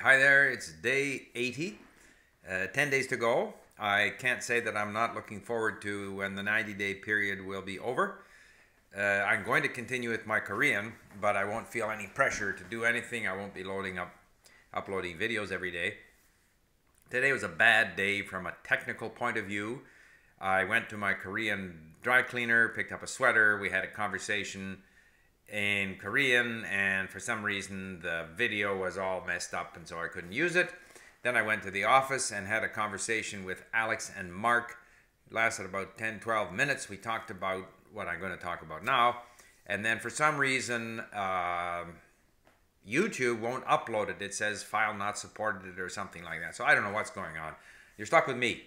Hi there, it's day 80, 10 days to go. I can't say that I'm not looking forward to when the 90-day period will be over. I'm going to continue with my Korean, but I won't feel any pressure to do anything. I won't be uploading videos every day. Today was a bad day from a technical point of view. I went to my Korean dry cleaner, picked up a sweater, we had a conversation in Korean, and for some reason the video was all messed up and so I couldn't use it. Then I went to the office and had a conversation with Alex and Mark. It lasted about 10-12 minutes. We talked about what I'm going to talk about now, and then for some reason YouTube won't upload it. It says file not supported or something like that. So I don't know what's going on. You're stuck with me.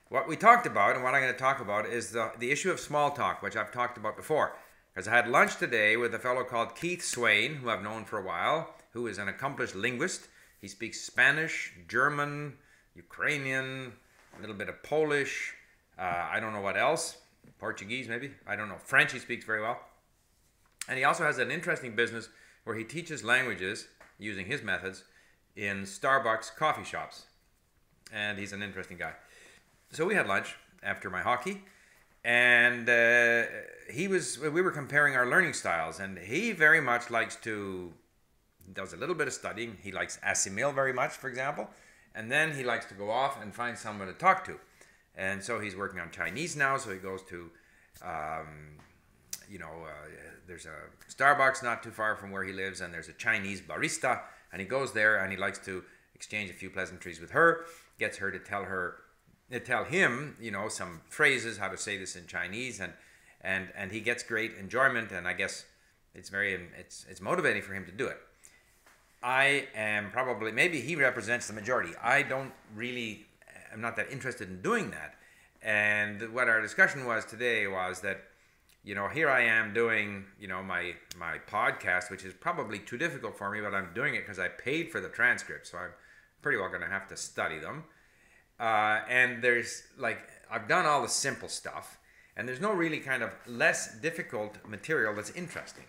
What we talked about and what I'm going to talk about is the issue of small talk, which I've talked about before. Because I had lunch today with a fellow called Keith Swain, who I've known for a while, who is an accomplished linguist. He speaks Spanish, German, Ukrainian, a little bit of Polish, I don't know what else, Portuguese maybe, I don't know, French he speaks very well. And he also has an interesting business where he teaches languages using his methods in Starbucks coffee shops. And he's an interesting guy. So we had lunch after my hockey. And we were comparing our learning styles, and he very much does a little bit of studying. He likes assimil very much, for example, and then he likes to go off and find someone to talk to. And so he's working on Chinese now, so he goes to, there's a Starbucks not too far from where he lives, and there's a Chinese barista, and he goes there and he likes to exchange a few pleasantries with her, gets her to tell him, some phrases, how to say this in Chinese, and he gets great enjoyment, and I guess it's motivating for him to do it. I am probably, maybe he represents the majority. I'm not that interested in doing that. And what our discussion was today was that, here I am doing, my podcast, which is probably too difficult for me, but I'm doing it because I paid for the transcripts, so I'm pretty well going to have to study them. And I've done all the simple stuff, and there's no really kind of less difficult material that's interesting.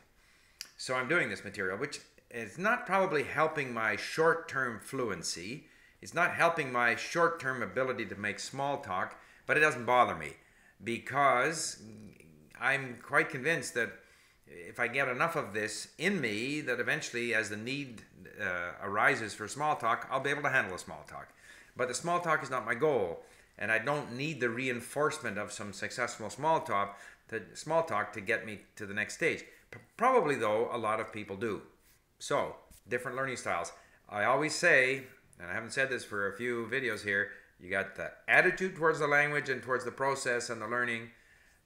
So I'm doing this material, which is not probably helping my short-term fluency. It's not helping my short-term ability to make small talk, but it doesn't bother me because I'm quite convinced that if I get enough of this in me, that eventually as the need arises for small talk, I'll be able to handle a small talk. But the small talk is not my goal, and I don't need the reinforcement of some successful small talk to get me to the next stage. Probably, though, a lot of people do. So, different learning styles. I always say, and I haven't said this for a few videos here, you got the attitude towards the language and towards the process and the learning.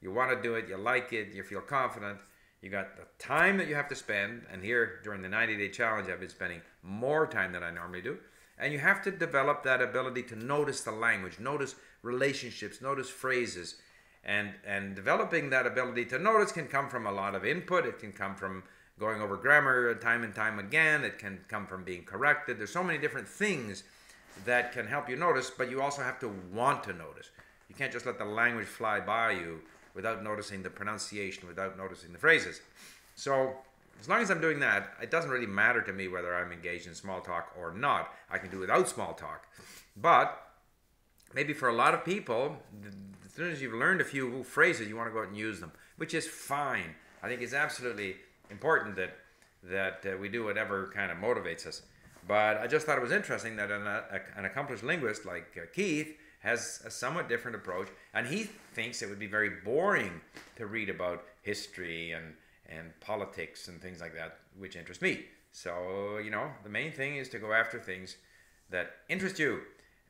You want to do it, you like it, you feel confident. You got the time that you have to spend, and here during the 90-day challenge I've been spending more time than I normally do. And you have to develop that ability to notice the language, notice relationships, notice phrases. And developing that ability to notice can come from a lot of input. It can come from going over grammar time and time again. It can come from being corrected. There's so many different things that can help you notice, but you also have to want to notice. You can't just let the language fly by you without noticing the pronunciation, without noticing the phrases. So as long as I'm doing that, it doesn't really matter to me whether I'm engaged in small talk or not. I can do without small talk. But maybe for a lot of people, as soon as you've learned a few phrases, you want to go out and use them, which is fine. I think it's absolutely important that we do whatever kind of motivates us. But I just thought it was interesting that an accomplished linguist like Keith has a somewhat different approach, and he thinks it would be very boring to read about history and politics and things like that, which interest me. So, the main thing is to go after things that interest you.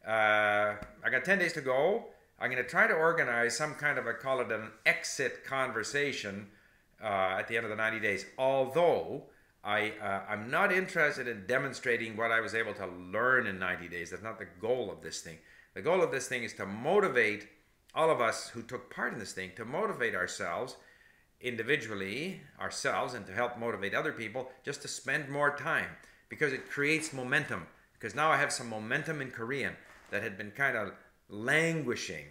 I got 10 days to go. I'm going to try to organize some kind of, I call it an exit conversation at the end of the 90 days. Although, I'm not interested in demonstrating what I was able to learn in 90 days. That's not the goal of this thing. The goal of this thing is to motivate all of us who took part in this thing, to motivate ourselves individually, and to help motivate other people just to spend more time, because it creates momentum. Because now I have some momentum in Korean that had been kind of languishing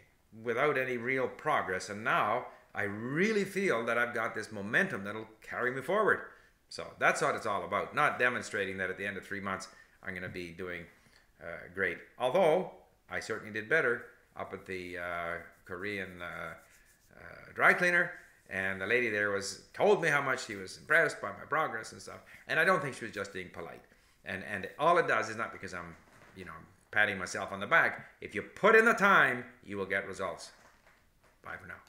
without any real progress, and now I really feel that I've got this momentum that'll carry me forward. So that's what it's all about, not demonstrating that at the end of 3 months I'm going to be doing great. Although I certainly did better up at the Korean dry cleaner, and the lady there told me how much she was impressed by my progress and stuff. And I don't think she was just being polite. And all it does is not because I'm, patting myself on the back. If you put in the time, you will get results. Bye for now.